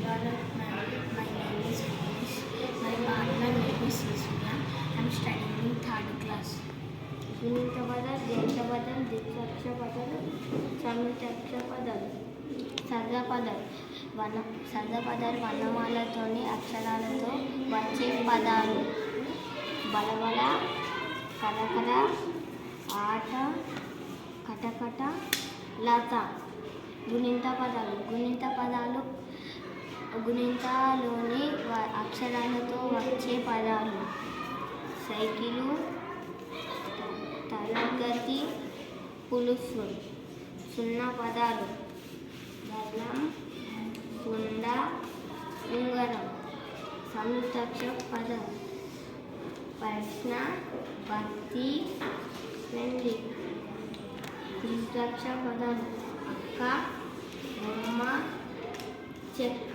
ఇవాళ my name is Vinesh. My partner name is Yasmina. I'm studying in third class. సున్నిత పదాలు, దీర్ఘ పదాలు, ద్విత్వాక్షర పదాలు, సంయుక్తాక్షర పదాలు. సరదా పదాలు సరదా పదాలు వర్ణమాలతోని అక్షరాలతో వచ్చే పదాలు. బలబల, కలకల, ఆట, కటకట, లత. గుణింత పదాలు గుణింతలోని అక్షరాలతో వచ్చే పదాలు. సైకిలు, తరగతి, పులుసు. సున్నా పదాలు బలం, కుండ, ఉంగరం. సంయుక్తాక్షర పదాలు ప్రశ్న, భక్తి, పెళ్లి. ద్విత్వాక్షర పదాలు అక్క, బొమ్మ, చెక్క.